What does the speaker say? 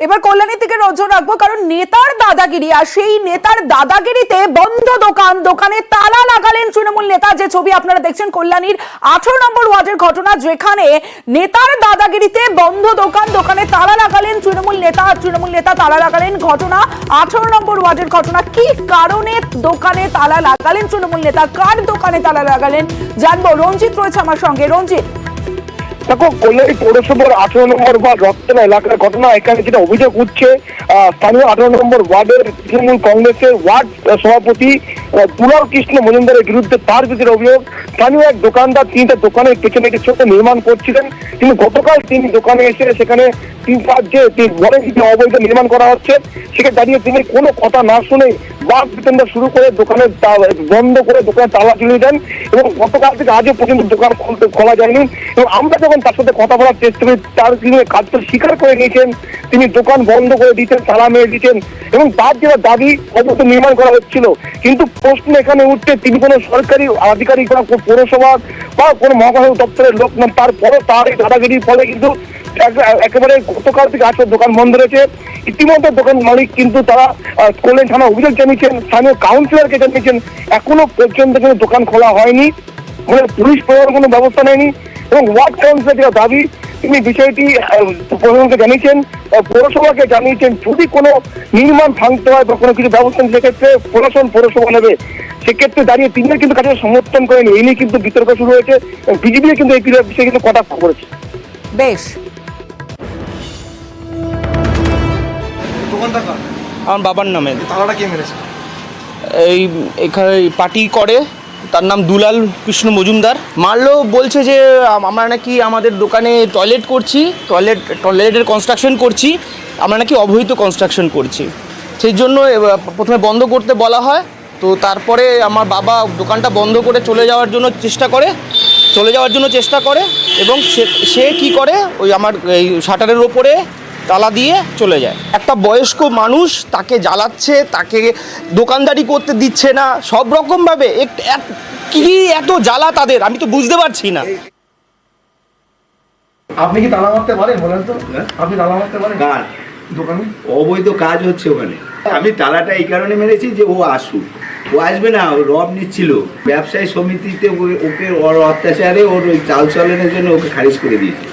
এবার কল্যাণীর দিকে নজর রাখবো, কারণ নেতার দাদাগিরি, আর সেই নেতার দাদাগিরিতে বন্ধ দোকান, দোকানে তালা লাগালেন তৃণমূল নেতা। যে ছবি আপনারা দেখছেন কল্যাণীর 18 নম্বর ওয়ার্ডের ঘটনা, যেখানে নেতার দাদাগিরিতে বন্ধ দোকান, দোকানে তালা লাগালেন তৃণমূল নেতা তালা লাগালেন। ঘটনা 18 নম্বর ওয়ার্ডের ঘটনা। কি কারণে দোকানে তালা লাগালেন তৃণমূল নেতা, কার দোকানে তালা লাগালেন জানবো। রঞ্জিত রয়েছে আমার সঙ্গে। রঞ্জিত, দেখো, কল্যাণী পৌরসভার 18 নম্বর ওয়ার্ড রক্তনা এলাকার ঘটনা। এখানে যেটা অভিযোগ উঠছে, স্থানীয় 18 নম্বর ওয়ার্ডের তৃণমূল কংগ্রেসের ওয়ার্ড সভাপতি দুলাল কৃষ্ণ মজুমদারের বিরুদ্ধে তার বিরুদ্ধে অভিযোগ। স্থানীয় এক দোকানদার, তিনি তার দোকানের পেছনে একটি ছোট নির্মাণ করছিলেন। তিনি গতকাল তিনি দোকানে এসে সেখানে অবৈধ নির্মাণ করা হচ্ছে, সেখানে দাঁড়িয়ে তিনি কোনো কথা না শুনে বাস বিতরণ শুরু করে দোকানের বন্ধ করে দোকানে তালা ঝুলিয়ে দেন, এবং গতকাল থেকে আজও পর্যন্ত দোকান খোলা যায়নি। এবং আমরা যখন তার সাথে কথা বলার চেষ্টা করি, তার তিনি কাজটা স্বীকার করে নিয়েছেন, তিনি দোকান বন্ধ করে দিচ্ছেন, তালা মেরে দিচ্ছেন, এবং তার যেটা দাবি অবৈধ নির্মাণ করা হচ্ছিল। কিন্তু প্রশ্ন এখানে উঠছে, তিনি কোনো সরকারি আধিকারিক বা পৌরসভা বা কোনো মহাশাসক দপ্তরের লোক নন। তারপরে তার এই দাদাগিরির ফলে কিন্তু একেবারে গতকাল থেকে আজকে দোকান বন্ধ রয়েছে। ইতিমধ্যে দোকান মালিক কিন্তু তারা কল্যাণ থানা অভিযোগ জানিয়েছেন, স্থানীয় কাউন্সিলরকে জানিয়েছেন, এখনো পর্যন্ত কিন্তু দোকান খোলা হয়নি, মানে পুলিশ প্রশাসন কোনো ব্যবস্থা নেয়নি। এবং ওয়ার্ড কাউন্সিলর যেটা দাবি, তিনি বিষয়টি প্রশাসনকে জানিয়েছেন, পৌরসভাকে জানিয়েছেন, যদি কোনো নির্মাণ ভাঙতে হয় বা কোনো কিছু ব্যবস্থা সেক্ষেত্রে পৌরসভা নেবে। সেক্ষেত্রে দাঁড়িয়ে তিনিও কিন্তু কাজে সমর্থন করেন। এই নিয়ে কিন্তু বিতর্ক শুরু হয়েছে, বিজেপি কিন্তু এই বিষয়ে কিন্তু কটাক্ষ করেছে। বেশ, আমার বাবার নামে। তালাটা কে মেরেছে? এই এখানে পার্টি করে, তার নাম দুলাল কৃষ্ণ মজুমদার। মারলো, বলছে যে আমরা নাকি আমাদের দোকানে টয়লেট করছি, টয়লেটের কনস্ট্রাকশন করছি, আমরা নাকি অবৈধ কনস্ট্রাকশন করছি। সেই জন্য প্রথমে বন্ধ করতে বলা হয়। তো তারপরে আমার বাবা দোকানটা বন্ধ করে চলে যাওয়ার জন্য চেষ্টা করে এবং সে কি করে, ওই আমার এই শাটারের ওপরে তালা দিয়ে চলে যায়। একটা বয়স্ক মানুষ, তাকে জ্বালাচ্ছে, তাকে দোকানদারি করতে দিচ্ছে না, সব রকমভাবে কি এত জ্বালা তাদের, আমি তো বুঝতে পারছি না। আপনি কি তালা মারতে পারেন বলেন তো? আপনি তালা মারতে পারেন? কার দোকানে অবৈধ কাজ হচ্ছে ওখানে। আমি তালাটা এই কারণে মেরেছি যে ও আসুক। ও আসবে না, ও রব নিচ্ছিল ব্যবসায়ী সমিতিতে, ওকে ওর অত্যাচারে ওর ওই চাল চলনের জন্য ওকে খারিজ করে দিয়েছে।